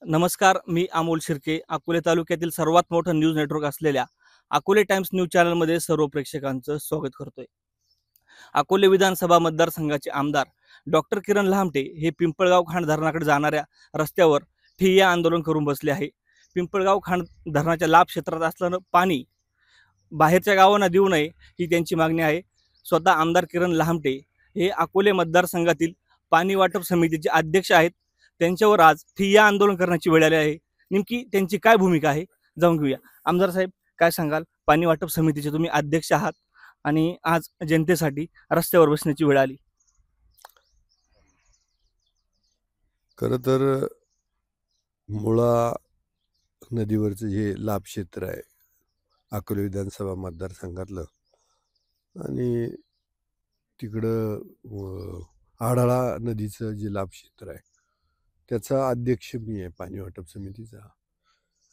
नमस्कार, मी अमोल शिर्के. अकोले तालुक्यातील सर्वात मोठं न्यूज नेटवर्क असलेल्या अकोले टाइम्स न्यूज चॅनलमध्ये सर्व प्रेक्षकांचं स्वागत करतोय. अकोले विधानसभा मतदारसंघाचे आमदार डॉक्टर किरण लहामटे हे पिंपळगाव खांड धरणाकडे जाणाऱ्या रस्त्यावर ठिय्या आंदोलन करून बसले आहे. पिंपळगाव खांड धरणाच्या लाभ क्षेत्रात असल्यानं पाणी बाहेरच्या गावांना देऊ नये ही त्यांची मागणी आहे. स्वतः आमदार किरण लहामटे हे अकोले मतदारसंघातील पाणी वाटप समितीचे अध्यक्ष आहेत. त्यांच्यावर आज ठिय्या आंदोलन करण्याची वेळ आली आहे. नेमकी त्यांची काय भूमिका आहे जाऊन घेऊया. आमदार साहेब, काय सांगाल? पाणी वाटप समितीचे तुम्ही अध्यक्ष आहात आणि आज जनतेसाठी रस्त्यावर बसण्याची वेळ आली. खरं तर मुळा नदीवरचं जे लाभ क्षेत्र आहे अकोले विधानसभा मतदारसंघातलं आणि तिकडं आढाळा नदीचं जे लाभ क्षेत्र आहे त्याचा अध्यक्ष मी आहे पाणी वाटप समितीचा.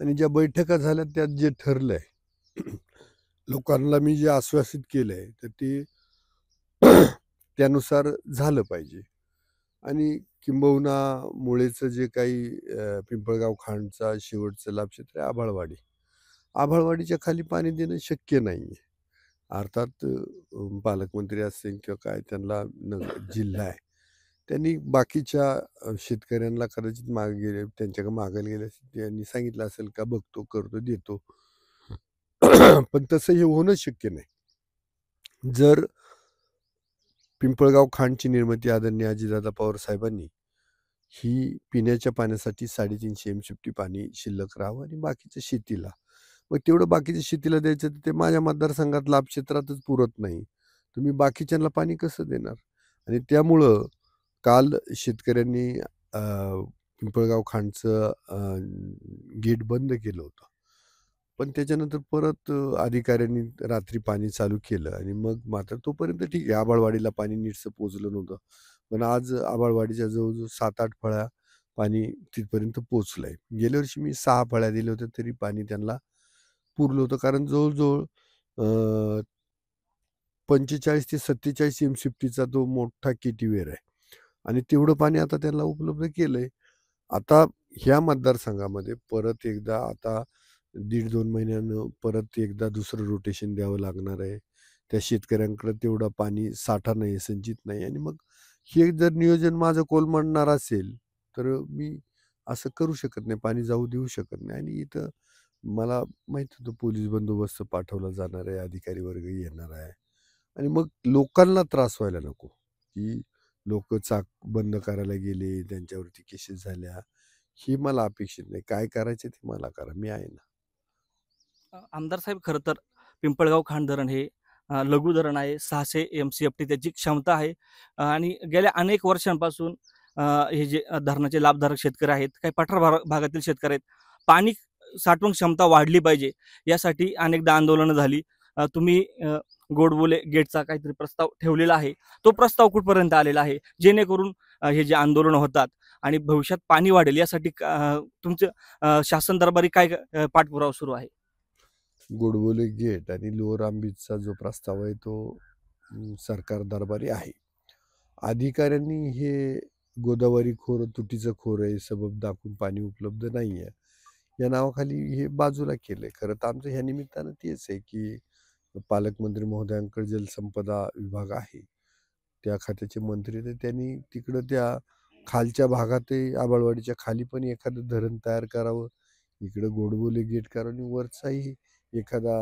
आणि ज्या बैठका झाल्या त्यात जे ठरलं आहे लोकांना मी जे आश्वासित केलं आहे तर ते त्यानुसार झालं पाहिजे. आणि किंबहुना मुळेचं जे काही पिंपळगाव खांडचा शेवटचं लाभ क्षेत्र आहे आभाळवाडीच्या खाली पाणी देणं शक्य नाही आहे. अर्थात पालकमंत्री असतील किंवा काय त्यांना जिल्हा आहे त्यांनी बाकीच्या शेतकऱ्यांना कदाचित त्यांच्याकडे मागायला गेले त्यांनी सांगितलं असेल का बघतो करतो देतो पण तसं हे होणं शक्य नाही. जर पिंपळगाव खांडची निर्मिती आदरणीय अजितदादा पवार साहेबांनी ही पिण्याच्या पाण्यासाठी 350 MCFT पाणी शिल्लक राहावं आणि बाकीच्या शेतीला, मग तेवढं बाकीच्या शेतीला द्यायचं तर ते माझ्या मतदारसंघात लाभ क्षेत्रातच पुरत नाही. तुम्ही बाकीच्यांना पाणी कसं देणार? आणि त्यामुळं काल शेतकऱ्यांनी पिंपळगाव खांडचं गेट बंद केलं होतं. पण त्याच्यानंतर परत अधिकाऱ्यांनी रात्री पाणी चालू केलं आणि मग मात्र तोपर्यंत ठीक आहे, आभाळवाडीला पाणी नीटसं पोचलं नव्हतं. पण आज आभाळवाडीच्या जवळजवळ 7-8 फळ्या पाणी तिथपर्यंत पोचलं आहे. गेल्या वर्षी मी 6 फळ्या दिल्या होत्या तरी पाणी त्यांना पुरलं होतं. कारण जवळजवळ 45 ते 47 MCFTचा तो मोठा केटीवेर आहे आणि तेवढं पाणी आता त्यांना उपलब्ध केलं आहे. आता ह्या मतदारसंघामध्ये परत एकदा आता 1.5-2 महिन्यानं परत एकदा दुसरं रोटेशन द्यावं लागणार आहे. त्या शेतकऱ्यांकडे तेवढा पाणी साठा नाही, संचित नाही. आणि मग हे जर नियोजन माझं कोलमडणार असेल तर मी असं करू शकत नाही, पाणी जाऊ देऊ शकत नाही. आणि इथं मला माहीत होतं पोलीस बंदोबस्त पाठवला जाणार आहे, अधिकारी वर्ग येणार आहे आणि मग लोकांना त्रास व्हायला नको की लोक चाक बंद करायला गेले, त्यांच्यावरती केसेस झाल्या. ही मला अपेक्षित नाही. काय करायचं ते मला करा, मी आहे ना. आमदार साहेब, खरं तर पिंपळगाव खांड धरण हे लघु धरण आहे. 600 MCFT त्याची क्षमता आहे आणि गेल्या अनेक वर्षांपासून हे जे धरणाचे लाभधारक शेतकरी आहेत, काही पठार भागातील शेतकरी आहेत, पाणी साठवण क्षमता वाढली पाहिजे यासाठी अनेकदा आंदोलनं झाली. तुम्ही गोडबोले गेटचा काहीतरी प्रस्ताव ठेवलेला आहे. तो प्रस्ताव कुठपर्यंत आलेला आहे, जेणेकरून हे जे आंदोलनं होतात आणि भविष्यात पाणी वाढेल यासाठी तुमचं शासन दरबारी काय पाठपुरावा सुरू आहे? गोडबोले गेट आणि लोअर आंबीजचा जो प्रस्ताव आहे तो सरकार दरबारी आहे. अधिकाऱ्यांनी हे गोदावरी खोर तुटीचं खोर आहे सबब दाखवून पाणी उपलब्ध नाही आहे या नावाखाली हे बाजूला केलंय. खरं तर आमचं ह्या निमित्तानं तेच आहे की पालकमंत्री महोदयांकडे जलसंपदा विभाग आहे, त्या खात्याचे मंत्री, तर त्यांनी तिकडं त्या खालच्या भागातही आबाळवाडीच्या खाली पण एखादं धरण तयार करावं, इकडं गोडबोले गेट करावं आणि वरचाही एखादा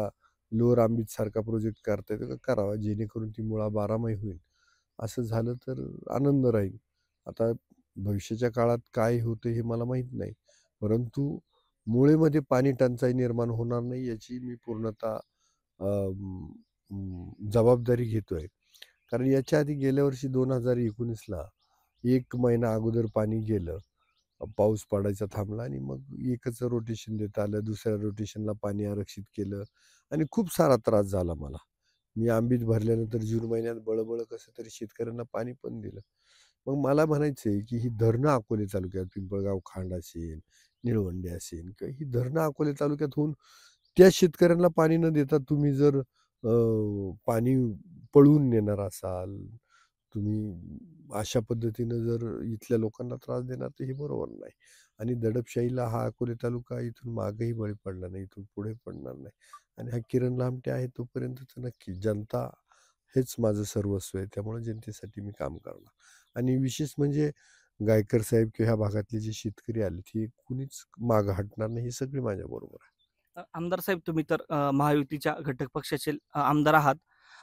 लोअर आंबीज सारखा प्रोजेक्ट करता येतो का करावा, जेणेकरून ती मुळा बारामाही होईल. असं झालं तर आनंद राहील. आता भविष्याच्या काळात काय होतं हे मला माहीत नाही, परंतु मुळेमध्ये पाणी टंचाई निर्माण होणार नाही याची मी पूर्णतः जबाबदारी घेतोय. कारण याच्या आधी गेल्या वर्षी 2019ला 1 महिना अगोदर पाणी गेलं, पाऊस पडायचा थांबला आणि मग एकच रोटेशन देता आलं, दुसऱ्या रोटेशनला पाणी आरक्षित केलं आणि खूप सारा त्रास झाला मला. मी आंबीत भरल्यानंतर जून महिन्यात बळबळ कसं तरी शेतकऱ्यांना पाणी पण दिलं. मग मला म्हणायचं आहे की ही धरणं अकोले तालुक्यात पिंपळगाव खांड असेल, निळवंडे असेल किंवा ही धरणं अकोले तालुक्यात होऊन त्या शेतकऱ्यांना पाणी न देता तुम्ही जर पाणी पळवून नेणार असाल, तुम्ही अशा पद्धतीनं जर इथल्या लोकांना त्रास देणार तर हे बरोबर नाही. आणि दडपशाहीला हा अकोले तालुका इथून मागेही बळी पडला नाही, इथून पुढे पडणार नाही. आणि हा किरण लामटे आहे तोपर्यंत तर नक्की जनता हेच माझं सर्वस्व आहे. त्यामुळे जनतेसाठी मी काम करणार. आणि विशेष म्हणजे गायकर साहेब किंवा ह्या भागातले जे शेतकरी आले ते कुणीच मागं हटणार नाही, हे सगळे माझ्याबरोबर आहे. आमदार साहेब, तुम्ही तर महायुतीच्या घटक पक्षाचे आमदार आहात.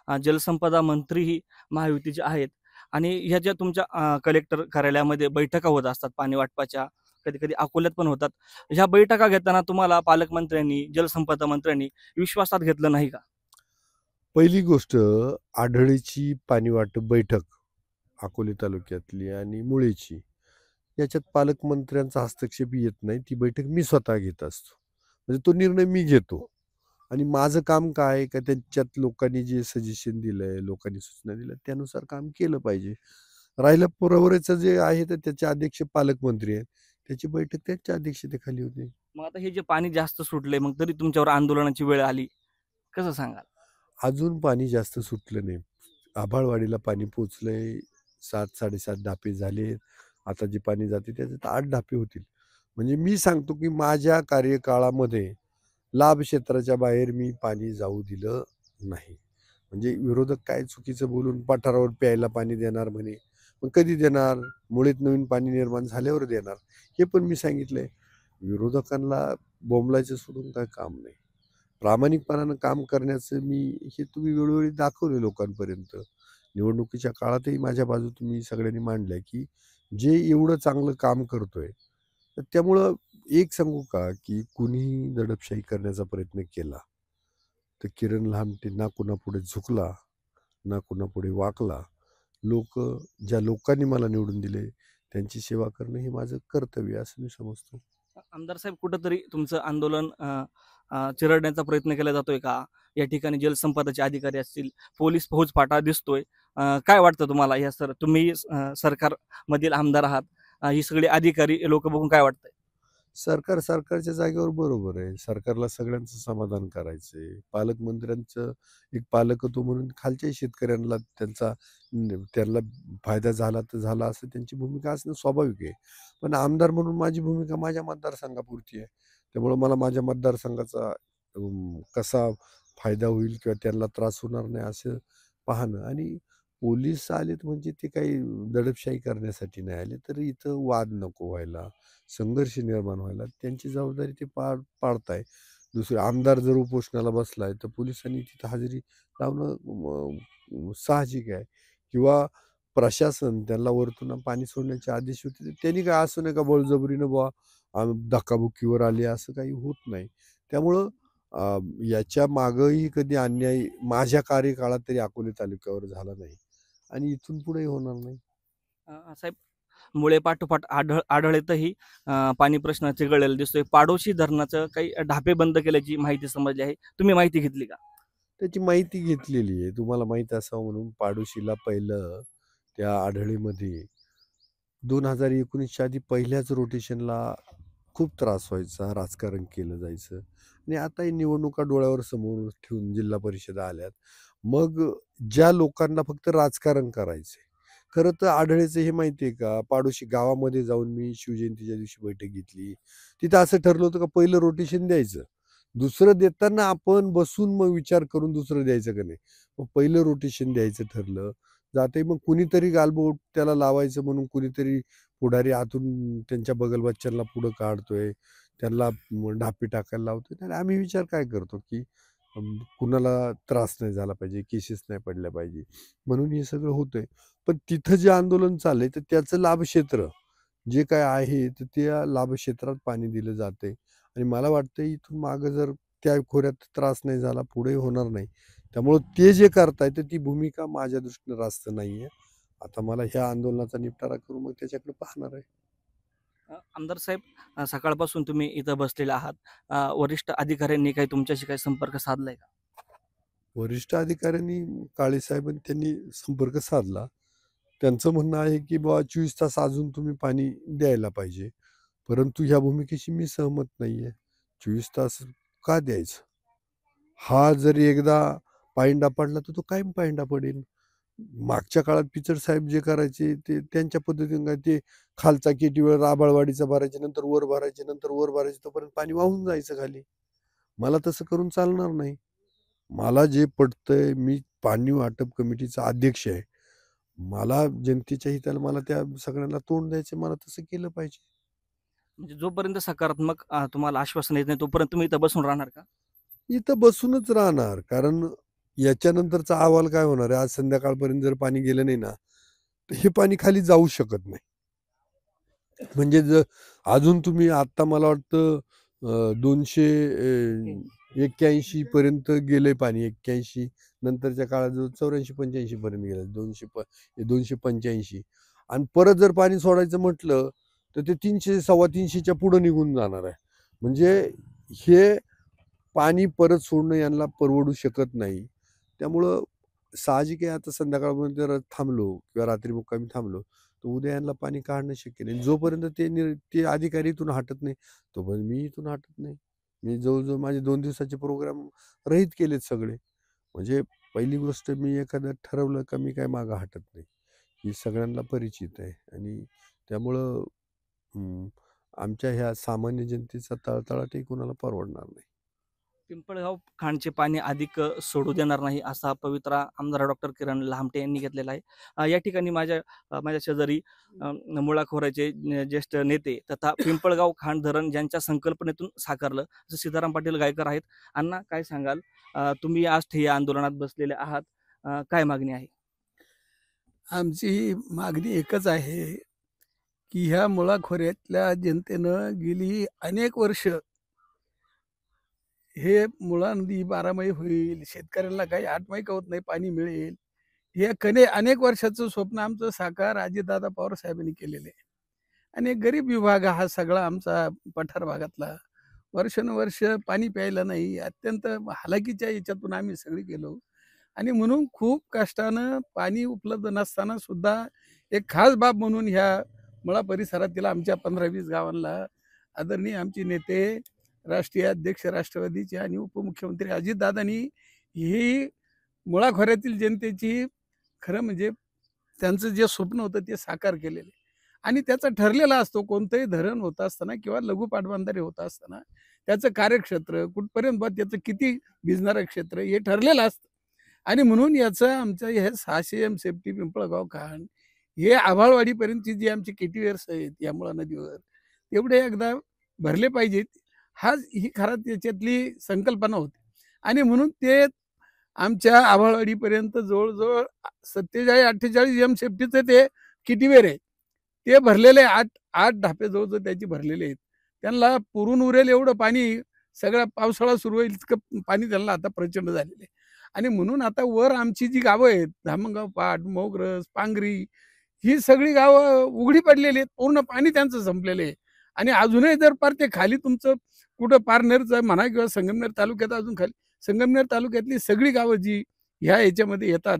जलसंपदा मंत्रीही महायुतीचे आहेत आणि ह्या ज्या तुमच्या कलेक्टर कार्यालयामध्ये बैठका होत असतात पाणी वाटपाच्या, कधी-कधी अकोल्यात पण होतात. ह्या बैठका घेताना तुम्हाला पालकमंत्र्यांनी, जलसंपदा मंत्र्यांनी विश्वासात घेतलं नाही का? पहिली गोष्ट, आढळीची पाणी वाटप बैठक अकोले तालुक्यातली आणि मुळेची, याच्यात पालकमंत्र्यांचा हस्तक्षेप येत नाही. ती बैठक मी स्वतः घेत असतो. म्हणजे तो निर्णय मी घेतो. आणि माझं काम काय आहे का त्याच्यात लोकांनी जे सजेशन दिलंय, लोकांनी सूचना दिल्या त्यानुसार काम केलं पाहिजे. राहिलं पुरवठ्याचं जे आहे तर त्याचे अध्यक्ष पालकमंत्री आहेत. त्याची बैठक त्यांच्या अध्यक्षतेखाली होते. मग आता हे जे पाणी जास्त सुटलंय, मग तरी तुमच्यावर आंदोलनाची वेळ आली, कसं सांगाल? अजून पाणी जास्त सुटलं नाही. आभाळवाडीला पाणी पोचलंय. 7-7.5 ढापे झालेत. आता जे पाणी जाते त्याच्यात 8 ढापे होतील. म्हणजे मी सांगतो की माझ्या कार्यकाळामध्ये लाभ क्षेत्राच्या बाहेर मी पाणी जाऊ दिलं नाही. म्हणजे विरोधक काय चुकीचं बोलून पठारावर प्यायला पाणी देणार म्हणे. मग कधी देणार? मुळीत नवीन पाणी निर्माण झाल्यावर देणार. हे पण मी सांगितलंय. विरोधकांना बोंबलायचं सोडून काय काम नाही. प्रामाणिकपणानं काम करण्याचं मी हे तुम्ही वेळोवेळी दाखवले लोकांपर्यंत. निवडणुकीच्या काळातही माझ्या बाजू तुम्ही सगळ्यांनी मांडल्या की जे एवढं चांगलं काम करतोय, तर त्यामुळं एक सांगू का, की कुणीही दडपशाही करण्याचा प्रयत्न केला, तर किरण लहामटे ना कुणापुढे झुकला, ना कुणापुढे वाकला. ज्या लोकांनी मला निवडून दिले, त्यांची सेवा करणं हे माझं कर्तव्य आहे असं मी समजतो. आमदार साहेब, कुठंतरी तुमचं आंदोलन चिरडण्याचा प्रयत्न केला जातोय का? या ठिकाणी जलसंपदाचे अधिकारी असतील, पोलीस फौजफाटा दिसतोय. काय वाटतं तुम्हाला? तुम्ही सरकारमधील आमदार आहात. ही सगळी अधिकारी लोक बघून काय वाटतंय? सरकारच्या जागेवर बरोबर आहे. सरकारला सगळ्यांचं समाधान करायचंय. पालकमंत्र्यांचं एक पालकत्व म्हणून खालच्याही शेतकऱ्यांना त्यांना फायदा झाला तर झाला असं त्यांची भूमिका असणं स्वाभाविक आहे. पण आमदार म्हणून माझी भूमिका माझ्या मतदारसंघापुरती आहे. त्यामुळं मला माझ्या मतदारसंघाचा कसा फायदा होईल किंवा त्यांना त्रास होणार नाही असं पाहणं. आणि पोलीस आलेत म्हणजे ते काही दडपशाही करण्यासाठी नाही आले, तर इथं वाद नको व्हायला, संघर्ष निर्माण व्हायला त्यांची जबाबदारी ते पाडताय. दुसरे आमदार जर उपोषणाला बसलाय तर पोलिसांनी तिथं हजेरी लावणं साहजिक आहे. किंवा प्रशासन त्यांना वरतून पाणी सोडण्याचे आदेश होते तर त्यांनी काय असं नाही का बळजबरीनं बुवा धक्काबुक्कीवर आले असं काही होत नाही. त्यामुळं याच्या मागंही कधी अन्याय माझ्या कार्यकाळात तरी अकोले तालुक्यावर झाला नाही आणि इथून पुढेही होणार नाही. साहेब, मुळे पाठोपाठ आढळतही पाणी प्रश्न चिघळलेला दिसतोय. पाडोशी धरणाचं काही ढापे बंद केल्याची माहिती समजली आहे. तुम्ही माहिती घेतली का? त्याची माहिती घेतलेली आहे. तुम्हाला माहीत असावं म्हणून पाडोशीला पहिलं त्या आढळीमध्ये 2019च्या आधी पहिल्याच रोटेशनला खूप त्रास व्हायचा, राजकारण केलं जायचं आणि आताही निवडणुका डोळ्यावर समोर ठेवून जिल्हा परिषदा आल्यात. मग ज्या लोकांना फक्त राजकारण करायचंय. खरं तर आढळेचं हे माहिती आहे का, पाडोशी गावामध्ये जाऊन मी शिवजयंतीच्या दिवशी बैठक घेतली. तिथं असं ठरलं होतं का पहिलं रोटेशन द्यायचं. दुसरं देताना आपण बसून मग विचार करून दुसरं द्यायचं का नाही. मग पहिलं रोटेशन द्यायचं ठरलं. जाते मग कुणीतरी गालबोट त्याला लावायचं म्हणून कुणीतरी पुढारी आतून त्यांच्या बगलबच्च्यांना पुढं काढतोय. त्यांना ढापे टाकायला लावतोय. आणि आम्ही विचार काय करतो, की कुणाला त्रास नाही झाला पाहिजे, केसेस नाही पडल्या पाहिजे. म्हणून हे सगळं होतंय. पण तिथं जे आंदोलन चाललंय तर त्याचं लाभक्षेत्र जे काय आहे, तर त्या लाभक्षेत्रात पाणी दिलं जातंय. आणि मला वाटतं इथून मागं जर त्या खोऱ्यात त्रास नाही झाला, पुढे होणार नाही. त्यामुळं ते जे करताय तर ती भूमिका माझ्या दृष्टीनं रास्त नाहीये. आता मला ह्या आंदोलनाचा निपटारा करून मग त्याच्याकडे पाहणार आहे. आमदार साहेब, सकाळपासून तुम्ही इथं बसलेले आहात. वरिष्ठ अधिकाऱ्यांनी काही तुमच्याशी काही संपर्क साधलाय का? वरिष्ठ अधिकाऱ्यांनी काळेसाहेबांनी त्यांनी संपर्क साधला. त्यांचं म्हणणं आहे, की बुवा 24 तास अजून तुम्ही पाणी द्यायला पाहिजे. परंतु ह्या भूमिकेशी मी सहमत नाहीये. 24 तास का द्यायचं? हा जर एकदा पायंडा पडला तर तो कायम पायंडा पडेल. मागच्या काळात पिचड साहेब जे करायचे ते त्यांच्या पद्धतीने काय ते खालचा केटीवेळ राबाळवाडीचा भरायचे, नंतर वर भरायचे, नंतर वर भरायचे, तोपर्यंत पाणी वाहून जायचं खाली. मला तसं करून चालणार नाही. मला जे पटतंय, मी पाणी वाटप कमिटीचा अध्यक्ष आहे. मला जनतेच्या हिताला मला त्या सगळ्यांना तोंड द्यायचं, मला तसं केलं पाहिजे. म्हणजे जोपर्यंत सकारात्मक तुम्हाला आश्वासन येत नाही तोपर्यंत तुम्ही इथं बसून राहणार का? इथं बसूनच राहणार. कारण याच्यानंतरचा अहवाल काय होणार आहे? आज संध्याकाळपर्यंत जर पाणी गेलं नाही ना, तर हे पाणी खाली जाऊ शकत नाही. म्हणजे अजून तुम्ही आत्ता मला वाटतं 281 पर्यंत गेलंय पाणी. 81 नंतरच्या काळात जो 84-85 पर्यंत गेलं. 285 आणि परत जर पाणी सोडायचं म्हटलं तर ते 300 325च्या पुढं निघून जाणार आहे. म्हणजे हे पाणी परत सोडणं यांना परवडू शकत नाही. त्यामुळं साहजिक आहे, आता संध्याकाळपर्यंत जर थांबलो किंवा रात्री मुक्कामी थांबलो तर उद्या यांना पाणी काढणं शक्य नाही. जोपर्यंत ते अधिकारी इथून हटत नाही तोपर्यंत मी इथून हटत नाही. मी जवळजवळ माझे 2 दिवसाचे प्रोग्राम रहित केलेत सगळे. म्हणजे पहिली गोष्ट, मी एखादं ठरवलं का मी काय मागं हटत नाही, ही सगळ्यांना परिचित आहे. आणि त्यामुळं आमच्या ह्या सामान्य जनतेचा तळतळाटही कोणाला परवडणार नाही. पिंपळगाव खांडचे पाणी अधिक सोडू देणार नाही असा पवित्रा आमदार डॉक्टर किरण लहामटे यांनी घेतलेला आहे. या ठिकाणी माझ्या शेजारी मुळा खोऱ्याचे ज्येष्ठ नेते तथा पिंपळगाव खांड धरण ज्यांच्या संकल्पनेतून साकारलं असं सीताराम पाटील गायकर आहेत. अण्णा, काय सांगाल? तुम्ही आज ठिय्या आंदोलनात बसलेले आहात, काय मागणी आहे? आमची मागणी एकच आहे की ह्या मुळा खोऱ्यातल्या जनतेनं गेली अनेक वर्ष हे मुळा नदी 12 होईल, शेतकऱ्यांना काही 8 होत नाही, पाणी मिळेल, हे अनेक वर्षाचं स्वप्न आमचं साकार अजितदादा पवार साहेबांनी केलेलं आहे. आणि गरीब विभाग हा सगळा आमचा पठार भागातला वर्षानुवर्ष पाणी प्यायला नाही, अत्यंत हालाकीच्या याच्यातून आम्ही सगळे गेलो. आणि म्हणून खूप कष्टानं पाणी उपलब्ध नसताना सुद्धा एक खास बाब म्हणून ह्या मुळा परिसरातील आमच्या 15-20 गावांना आदरणीय आमचे नेते, राष्ट्रीय अध्यक्ष राष्ट्रवादीचे आणि उपमुख्यमंत्री अजितदादांनी ही मुळा खोऱ्यातील जनतेची खरं म्हणजे त्यांचं जे स्वप्न होतं ते साकार केलेले. आणि त्याचा ठरलेला असतो, कोणतंही धरण होत असताना किंवा लघु पाटबंधारे होत असताना त्याचं कार्यक्षेत्र कुठपर्यंत त्याचं किती भिजणारं क्षेत्र हे ठरलेलं असतं. आणि म्हणून याचं आमचं हे 600 सेफ्टी पिंपळगाव खांड हे आभाळवाडीपर्यंतची जी आमची केटीवेअर्स आहेत या मुळा नदीवर तेवढे एकदा भरले पाहिजेत. ही खरं त्याच्यातली संकल्पना होती. आणि म्हणून ते आमच्या आभाळवाडीपर्यंत जवळजवळ 47-48 सेफ्टीचं ते किटीवेर आहे, ते भरलेले 8 ढापे जवळजवळ त्याची भरलेले आहेत. त्यांना पुरून उरेल एवढं पाणी, सगळा पावसाळा सुरू होईल इतकं पाणी त्यांना आता प्रचंड झालेलं आहे. आणि म्हणून आता वर आमची जी गावं आहेत, धामणगाव पाट, मोगरस, पांगरी, ही सगळी गावं उघडी पडलेली आहेत, पूर्ण पाणी त्यांचं संपलेलं आहे. आणि अजूनही जर पार ते खाली तुमचं कुठं पारनेरचं म्हणा किंवा संगमनेर तालुक्यात अजून खाली, संगमनेर तालुक्यातली सगळी गावं जी ह्या याच्यामध्ये येतात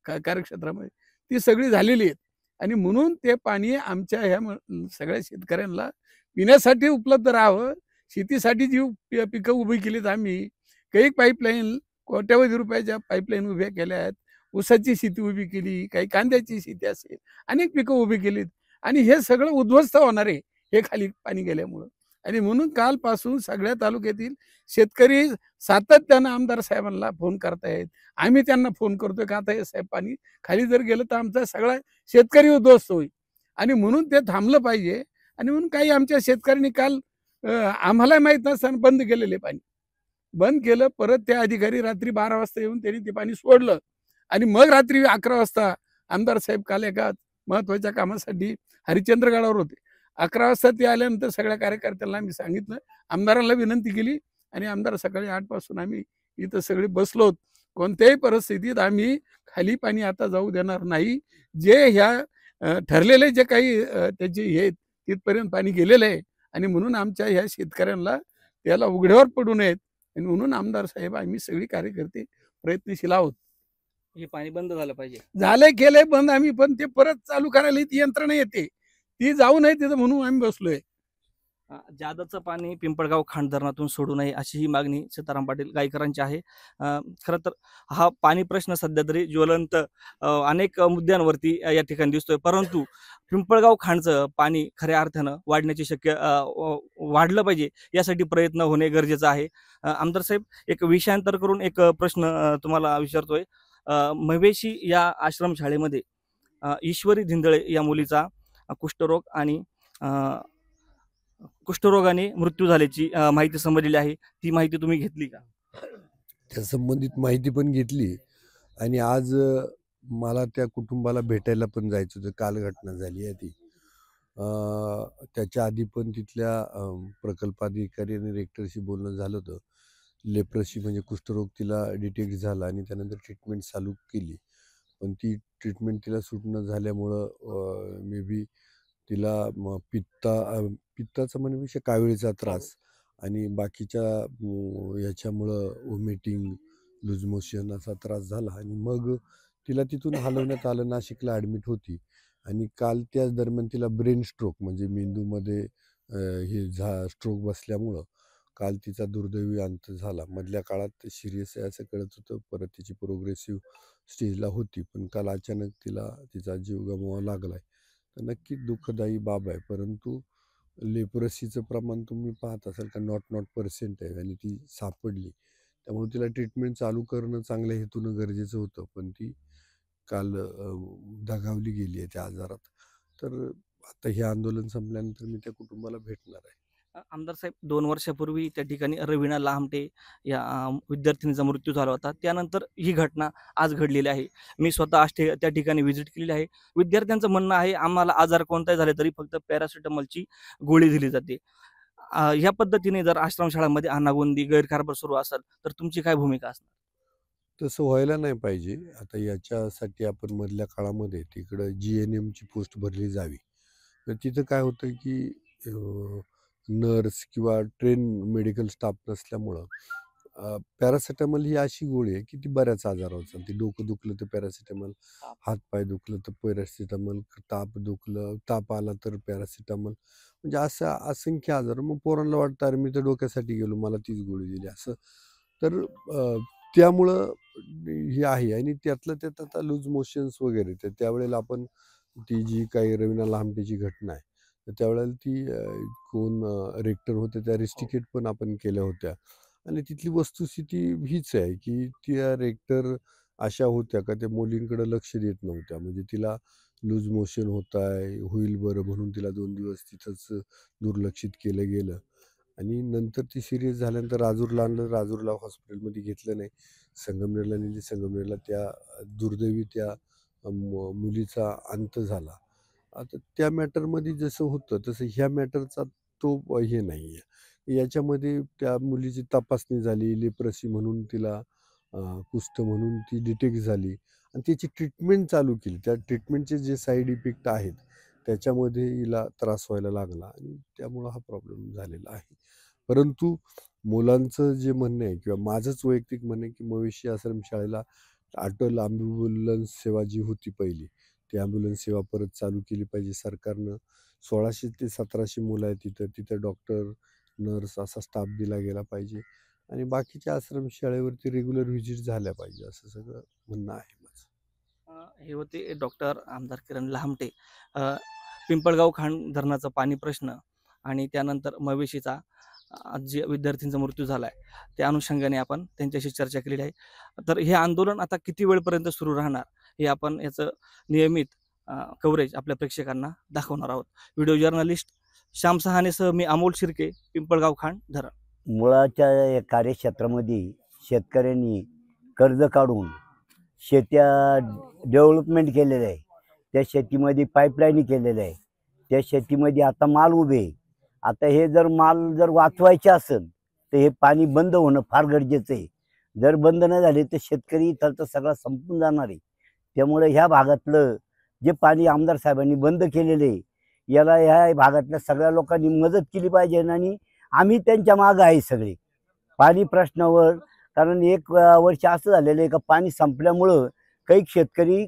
कार्यक्षेत्रामध्ये, ती सगळी झालेली आहेत. आणि म्हणून ते पाणी आमच्या ह्या सगळ्या शेतकऱ्यांना पिण्यासाठी उपलब्ध राहावं. शेतीसाठी जी पिकं उभी केलीत आम्ही, काही पाईपलाईन कोट्यावधी रुपयाच्या पाईपलाईन उभ्या केल्या आहेत, ऊसाची शेती उभी केली, काही कांद्याची शेती असेल, अनेक पिकं उभी केलीत. आणि हे सगळं उद्ध्वस्त होणार आहे हे खाली पाणी गेल्यामुळं. आणि म्हणून कालपासून सगळ्या तालुक्यातील शेतकरी सातत्यानं आमदार साहेबांना फोन करतायत, आम्ही त्यांना फोन करतोय का आता हे साहेब पाणी खाली जर गेलं तर आमचा सगळा शेतकरी उद्ध्वस्त होईल. आणि म्हणून ते थांबलं पाहिजे. आणि म्हणून काही आमच्या शेतकऱ्यांनी काल आम्हाला माहीत नसताना बंद केलेले पाणी बंद केलं. परत त्या अधिकारी रात्री 12 वाजता येऊन त्यांनी ते पाणी सोडलं. आणि मग रात्री 11 वाजता आमदार साहेब काल एका महत्वाच्या कामासाठी हरिश्चंद्रगडावर होते. 11 वाजता ते आल्यानंतर सगळ्या कार्यकर्त्यांना आम्ही सांगितलं, आमदारांना विनंती केली. आणि आमदार सकाळी 8 पासून आम्ही इथं सगळे बसलोत. कोणत्याही परिस्थितीत आम्ही खाली पाणी आता जाऊ देणार नाही. जे ह्या ठरलेले जे काही त्याचे हे तिथपर्यंत पाणी गेलेलं आहे. आणि म्हणून आमच्या ह्या शेतकऱ्यांना त्याला उघड्यावर पडू नयेत. आणि म्हणून आमदार साहेब आम्ही सगळी कार्यकर्ते प्रयत्नशील आहोत. हे पाणी बंद झालं पाहिजे. झालंय केलंय बंद आम्ही, पण ते परत चालू करायला ती यंत्रणा येते, ती जाऊ नये तिथं म्हणून आम्ही बसलोय. जादाचं पाणी पिंपळगाव खांड धरणातून सोडू नये अशी ही मागणी सीताराम पाटील गायकरांची आहे. खरं तर हा पाणी प्रश्न सध्या तरी ज्वलंत अनेक मुद्द्यांवरती या ठिकाणी दिसतोय, परंतु पिंपळगाव खांडचं पाणी खऱ्या अर्थानं वाढण्याची वाढलं पाहिजे यासाठी प्रयत्न होणे गरजेचं आहे. आमदार साहेब, एक विषयांतर करून एक प्रश्न तुम्हाला विचारतोय. महेशी या आश्रमशाळेमध्ये ईश्वरी धिंदळे या मुलीचा कुष्ठरोग आणि कुष्ठरोगाने मृत्यू झाल्याची माहिती समजलेली आहे. ती माहिती तुम्ही घेतली का? त्या संबंधित माहिती पण घेतली आणि आज मला त्या कुटुंबाला भेटायला पण जायचं होतं. काल घटना झाली आहे ती. त्याच्या आधी पण तिथल्या प्रकल्पाधिकारी आणि रेक्टरशी बोलणं झालं होतं. लेप्रसी म्हणजे कुष्ठरोग तिला डिटेक्ट झाला आणि त्यानंतर ट्रीटमेंट चालू केली. पण ती ट्रीटमेंट तिला सूट न झाल्यामुळं मे बी तिला पित्ताचा म्हणण्यापेक्षा काविळीचा त्रास आणि बाकीच्या ह्याच्यामुळं व्हॉमिटिंग, लूज मोशन असा त्रास झाला आणि मग तिला तिथून हलवण्यात आलं. नाशिकला ॲडमिट होती आणि काल त्याच दरम्यान तिला ब्रेन स्ट्रोक म्हणजे मेंदूमध्ये स्ट्रोक बसल्यामुळं काल तिचा दुर्दैवी अंत झाला. मधल्या काळात सिरियस आहे असं कळत होतं, परत तिची प्रोग्रेसिव्ह स्टेजला होती, पण काल अचानक तिला तिचा जीव गमवावा लागलाय. तर नक्कीच दुःखदायी बाब आहे. परंतु लेप्रोसीचं प्रमाण तुम्ही पाहत असाल का 0.00% आहे आणि ती सापडली. त्यामुळे तिला ट्रीटमेंट चालू करणं चांगल्या हेतूनं गरजेचं होतं, पण ती काल दगावली गेली आहे त्या आजारात. तर आता हे आंदोलन संपल्यानंतर मी त्या कुटुंबाला भेटणार आहे. आमदार साहेब, 2 वर्षापूर्वी त्या ठिकाणी रवीना लामटे या विद्यार्थिनीचा मृत्यू झाला होता. त्यानंतर ही घटना आज घडलेली आहे. मी स्वतः आज त्या ठिकाणी व्हिजिट केलेली आहे. विद्यार्थ्यांचं म्हणणं आहे, आम्हाला आजार कोणताही झाले तरी फक्त पॅरासिटामॉलची गोळी दिली जाते. या पद्धतीने जर आश्रमशाळांमध्ये अनागोंदी, गैरकारभार सुरू असेल तर तुमची काय भूमिका असणार? तसं व्हायला नाही पाहिजे. आता याच्यासाठी आपण मधल्या काळामध्ये तिकडं GNMची पोस्ट भरली जावी. तर तिथं काय होतं की नर्स किंवा ट्रेन मेडिकल स्टाफ नसल्यामुळं पॅरासिटामॉल ही अशी गोळी आहे की ती बऱ्याच आजारावर चालते. डोकं दुखलं तर पॅरासिटामॉल, हातपाय दुखलं तर पॅरासिटामॉल, ताप आला तर पॅरासिटामॉल, म्हणजे असं असंख्य आजार. मग पोरांना वाटतं अरे मी तर डोक्यासाठी गेलो, मला तीच गोळी दिली असं. तर त्यामुळं हे आहे आणि त्यातलं त्यात आता लूज मोशन्स वगैरे, तर त्यावेळेला आपण ती जी काही रवीना लामटेची घटना आहे, तर त्यावेळेला ती कोण रेक्टर होते त्या रिस्टिकेट पण आपण केल्या होत्या आणि तिथली वस्तुस्थिती हीच आहे की त्या रेक्टर अशा होत्या का त्या मुलींकडे लक्ष देत नव्हत्या. म्हणजे तिला लूज मोशन होईल बरं म्हणून तिला 2 दिवस तिथंच दुर्लक्षित केलं गेलं आणि नंतर ती सिरियस झाल्यानंतर राजूरला आणलं. राजूरला हॉस्पिटलमध्ये घेतलं नाही, संगमनेरला नेली. संगमनेरला त्या दुर्दैवी त्या मुलीचा अंत झाला. आता त्या मॅटरमध्ये जसं होतं तसं ह्या मॅटरचा तो हे नाही आहे. याच्यामध्ये त्या मुलीची तपासणी झाली, लेप्रसी म्हणून तिला कुष्ठ म्हणून ती डिटेक्ट झाली आणि त्याची ट्रीटमेंट चालू केली. त्या ट्रीटमेंटचे जे साईड इफेक्ट आहेत त्याच्यामध्ये हिला त्रास व्हायला लागला आणि त्यामुळं हा प्रॉब्लेम झालेला आहे. परंतु मुलांचं जे म्हणणं आहे किंवा माझंच वैयक्तिक म्हणणं आहे की महेशी आश्रमशाळेला अटल ॲम्ब्युलन्स सेवा जी होती पहिली, ती ॲम्ब्युलन्स सेवा परत चालू केली पाहिजे सरकारनं. 1600 ते 1700 मुलं आहेत तिथं डॉक्टर, नर्स असा स्टाफ दिला गेला पाहिजे आणि बाकीच्या आश्रमशाळेवरती रेग्युलर व्हिजिट झाल्या पाहिजे, असं सगळं म्हणणं आहे माझं. हे होते डॉक्टर आमदार किरण लहामटे. पिंपळगाव खांड धरणाचा पाणी प्रश्न आणि त्यानंतर महेशीचा जे विद्यार्थ्यांचा मृत्यू झाला आहे त्या अनुषंगाने आपण त्यांच्याशी चर्चा केलेली आहे. तर हे आंदोलन आता किती वेळपर्यंत सुरू राहणार हे आपण याचं नियमित कव्हरेज आपल्या प्रेक्षकांना दाखवणार आहोत. व्हिडिओ जर्नलिस्ट श्याम सहानेसह मी अमोल शिर्के, पिंपळगाव खांड धरण. मुळाच्या या कार्यक्षेत्रामध्ये शेतकऱ्यांनी कर्ज काढून शेत्या डेव्हलपमेंट केलेलं आहे. त्या शेतीमध्ये पाईपलाईन केलेलं आहे. त्या शेतीमध्ये आता माल उभे आहे. आता हे जर माल जर वाचवायचे असेल तर हे पाणी बंद होणं फार गरजेचं आहे. जर बंद नाही झाले तर शेतकरी इथलचा सगळा संपून जाणार आहे. त्यामुळे ह्या भागातलं जे पाणी आमदार साहेबांनी बंद केलेलं आहे याला ह्या भागातल्या सगळ्या लोकांनी मदत केली पाहिजे आणि आम्ही त्यांच्या मागं आहे सगळे पाणी प्रश्नावर. कारण एक वर्ष असं झालेलं आहे का पाणी संपल्यामुळं काही शेतकरी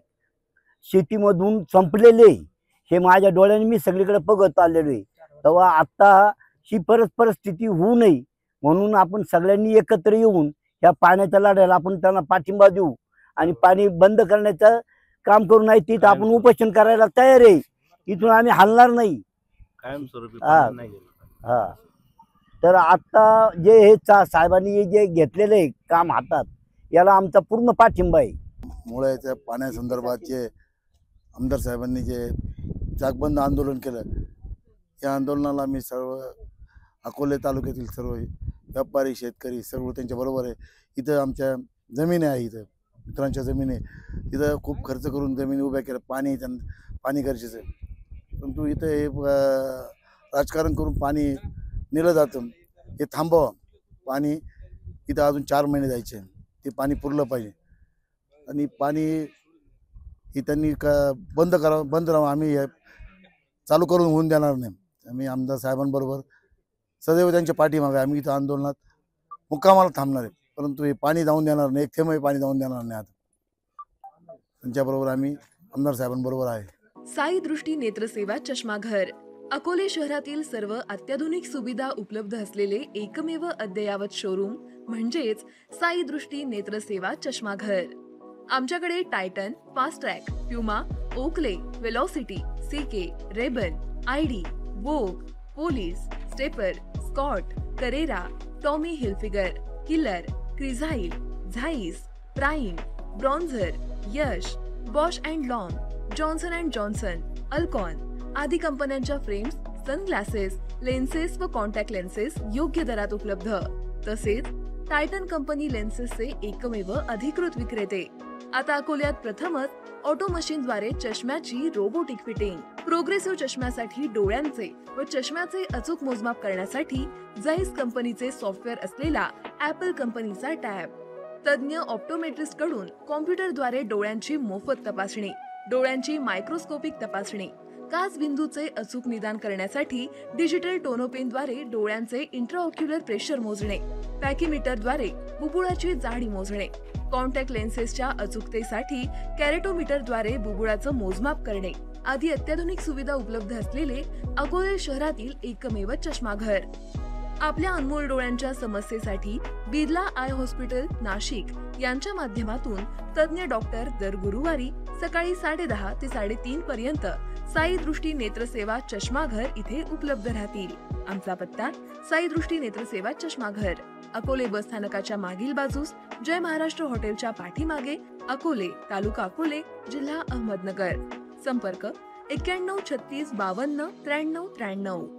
शेतीमधून संपलेले, हे माझ्या डोळ्याने मी सगळीकडे बघत आलेलो आहे. तेव्हा आत्ता ही परत परिस्थिती होऊ नये म्हणून आपण सगळ्यांनी एकत्र येऊन या पाण्याच्या लढ्याला आपण त्यांना पाठिंबा देऊ आणि पाणी बंद करण्याचं काम करू. नाही तिथं आपण उपोषण करायला तयार आहे. इथून आम्ही हलणार नाही. कायमस्वरूपी हा. पाणी नाही गेलं. हा तर आता जे हे साहेबांनी जे घेतलेले काम हातात याला आमचा पूर्ण पाठिंबा आहे. मुळाच्या पाण्यासंदर्भात जे आमदार साहेबांनी जे जागबंद आंदोलन केलं, या आंदोलनाला मी सर्व अकोले तालुक्यातील सर्व व्यापारी शेतकरी सर्व त्यांच्याबरोबर आहे. इथं आमच्या जमिनी आहे, इथं मित्रांच्या जमिनी आहे. इथं खूप खर्च करून जमिनी उभ्या केल्या. पाणी गरजेचं आहे, परंतु इथं हे राजकारण करून पाणी नेलं जातं. हे थांबवा. पाणी इथं अजून 4 महिने जायचे, ते पाणी पुरलं पाहिजे आणि पाणी ही त्यांनी बंद राहावं. आम्ही हे चालू करून होऊन देणार नाही. आम्ही आमदार साहेबांबरोबर सदैव त्यांच्या पाठीमागे आम्ही इथं आंदोलनात मुक्कामाला थांबणार आहे, परंतु हे पाणी जाऊन देणार नाही. एक थेंबही पाणी जाऊन देणार नाही. आता त्यांच्याबरोबर आम्ही आमदार साहेबांबरोबर आहे. साई दृष्टी नेत्रसेवा चष्माघर अकोले शहरातील सर्व अत्याधुनिक सुविधा उपलब्ध असलेले एकमेव अद्ययावत शोरूम म्हणजेच साई दृष्टी नेत्रसेवा चष्माघर. आमच्याकडे Titan, Fastrack, Puma, Oakley, Velocity, CK, Ray-Ban, ID, Vogue, Police, Stepper, Scott, Carrera, Tommy Hilfiger, Killer, Crizal, Zeiss, Prime, Bronzer, Yash, Bausch and Lomb, Johnson and Johnson, Alcon आदी कंपन्यांच्या फ्रेम्स, सनग्लासेस, लेन्सेस व contact lenses योग्य दरात उपलब्ध. तसेच Titan company लेन्सेसचे एकमेव अधिकृत विक्रेते. आता अकोल्यात प्रथमच ऑटो मशीनद्वारे चष्म्याची रोबोटिक फिटिंग. प्रोग्रेसिव्ह चष्म्यासाठी डोळ्यांचे व चष्म्याचे अचूक मोजमाप करण्यासाठी जाईस कंपनीचे सॉफ्टवेअर असलेला ऍपल कंपनीचा टॅब. तज्ञ ऑप्टोमेट्रिस्ट कडून कॉम्प्युटरद्वारे डोळ्यांची मोफत तपासणी, डोळ्यांची मायक्रोस्कोपिक तपासणी, काच बिंदूचे अचूक निदान करण्यासाठी डिजिटल टोनोपेनद्वारे डोळ्यांचे इंट्राऑक्युलर प्रेशर मोजणे, पॅकीमीटरद्वारे बुबुळाची जाडी मोजणे, कॉन्टॅक्ट लेन्सेसच्या अचूकतेसाठी कॅरेटोमीटरद्वारे बुबुळाचं मोजमाप करणे आदी अत्याधुनिक सुविधा उपलब्ध असलेले अकोले शहरातील एकमेव चष्माघर. आपल्या अनमोल डोळ्यांच्या समस्येसाठी बिर्ला आय हॉस्पिटल नाशिक यांच्या माध्यमातून तज्ञ डॉक्टर दर गुरुवारी सकाळी 10:30 ते 3:30 पर्यंत साई दृष्टी नेत्रसेवा चष्माघर इथे उपलब्ध राहतील. आमचा पत्ता साई दृष्टी नेत्रसेवा चष्माघर, अकोले बस स्थानकाच्या मागील बाजूस, जय महाराष्ट्र हॉटेलच्या पाठीमागे, अकोले, तालुका अकोले, जिल्हा अहमदनगर. संपर्क 91 36 52 93 93.